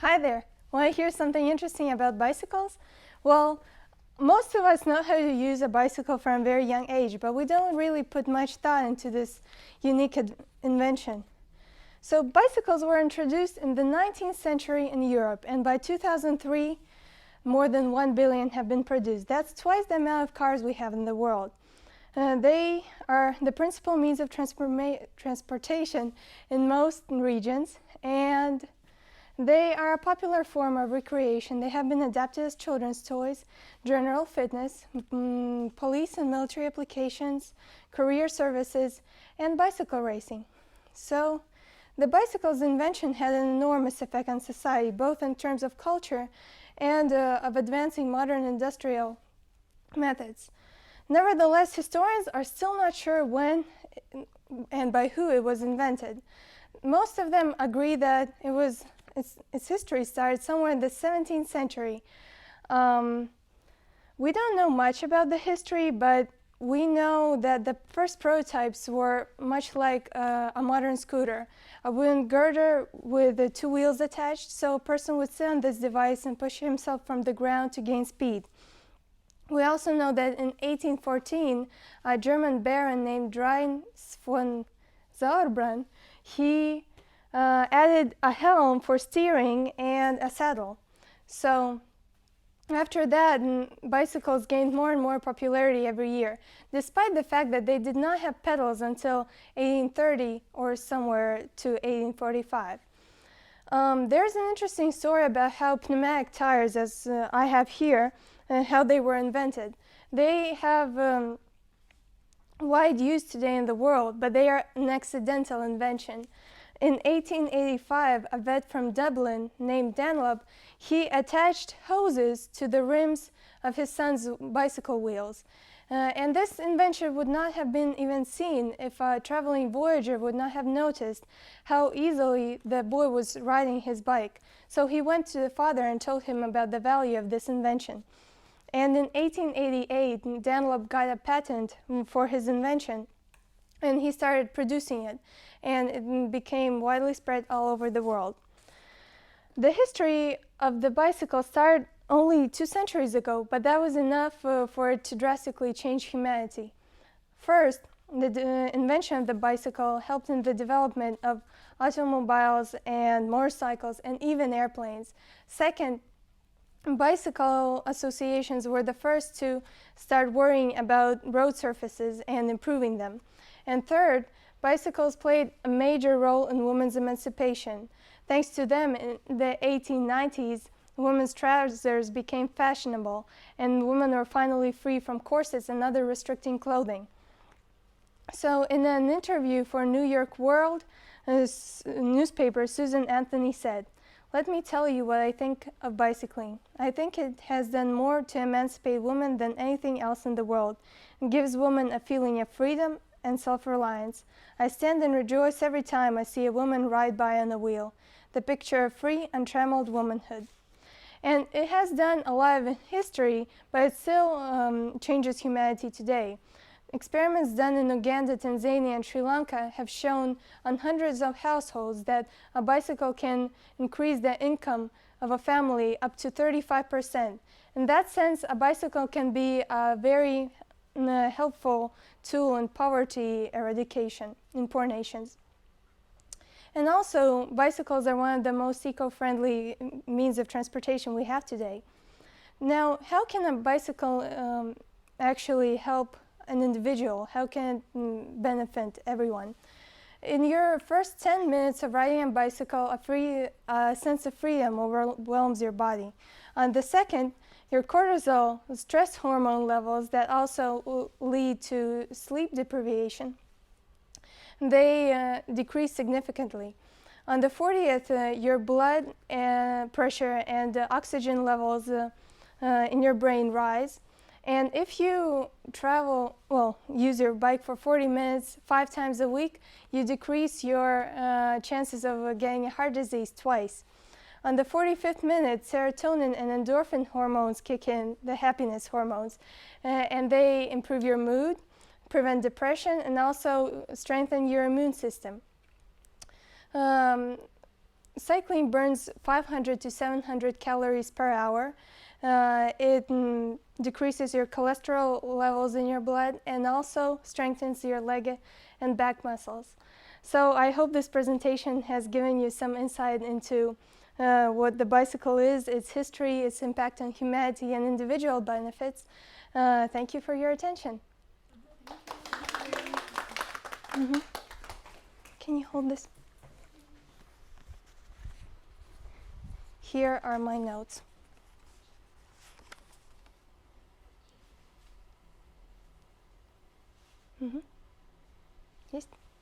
Hi there. Want to hear something interesting about bicycles? Well, most of us know how to use a bicycle from a very young age, but we don't really put much thought into this unique invention. So bicycles were introduced in the 19th century in Europe, and by 2003, more than 1 billion have been produced. That's twice the amount of cars we have in the world. They are the principal means of transportation in most regions, and they are a popular form of recreation. They have been adapted as children's toys, general fitness, police and military applications, career services, and bicycle racing. So the bicycle's invention had an enormous effect on society, both in terms of culture and of advancing modern industrial methods. Nevertheless, historians are still not sure when and by who it was invented. Most of them agree that its history started somewhere in the 17th century. We don't know much about the history, but we know that the first prototypes were much like a modern scooter, a wooden girder with the two wheels attached, so a person would sit on this device and push himself from the ground to gain speed. We also know that in 1814, a German baron named Dries von Sauerbrunn, he added a helm for steering and a saddle. So after that, bicycles gained more and more popularity every year, despite the fact that they did not have pedals until 1830 or somewhere to 1845. There's an interesting story about how pneumatic tires, as I have here, how they were invented. They have wide use today in the world, but they are an accidental invention. In 1885, a vet from Dublin named Dunlop, he attached hoses to the rims of his son's bicycle wheels. And this invention would not have been even seen if a traveling voyager would not have noticed how easily the boy was riding his bike. So he went to the father and told him about the value of this invention. And in 1888, Dunlop got a patent for his invention, and he started producing it, and it became widely spread all over the world. The history of the bicycle started only 2 centuries ago, but that was enough for it to drastically change humanity. First, the invention of the bicycle helped in the development of automobiles and motorcycles and even airplanes. Second, bicycle associations were the first to start worrying about road surfaces and improving them. And third, bicycles played a major role in women's emancipation. Thanks to them, in the 1890s, women's trousers became fashionable, and women were finally free from corsets and other restricting clothing. So in an interview for New York World newspaper, Susan Anthony said, "Let me tell you what I think of bicycling. I think it has done more to emancipate women than anything else in the world. It gives women a feeling of freedom and self-reliance. I stand and rejoice every time I see a woman ride by on a wheel, the picture of free, untrammeled womanhood." And it has done a lot of history, but it still changes humanity today. Experiments done in Uganda, Tanzania, and Sri Lanka have shown on hundreds of households that a bicycle can increase the income of a family up to 35%. In that sense, a bicycle can be a very helpful tool in poverty eradication in poor nations. And also, bicycles are one of the most eco-friendly means of transportation we have today. Now, how can a bicycle actually help an individual? How can it benefit everyone? In your first 10 minutes of riding a bicycle, a sense of freedom overwhelms your body. On the second, your cortisol, stress hormone levels that also lead to sleep deprivation, they decrease significantly. On the 40th, your blood pressure and oxygen levels in your brain rise. And if you use your bike for 40 minutes 5 times a week, you decrease your chances of getting heart disease twice. On the 45th minute, serotonin and endorphin hormones kick in, the happiness hormones, and they improve your mood, prevent depression, and also strengthen your immune system. cycling burns 500 to 700 calories per hour. It decreases your cholesterol levels in your blood and also strengthens your leg and back muscles. So I hope this presentation has given you some insight into what the bicycle is, its history, its impact on humanity, and individual benefits. Thank you for your attention. Can you hold this? Here are my notes. Yes?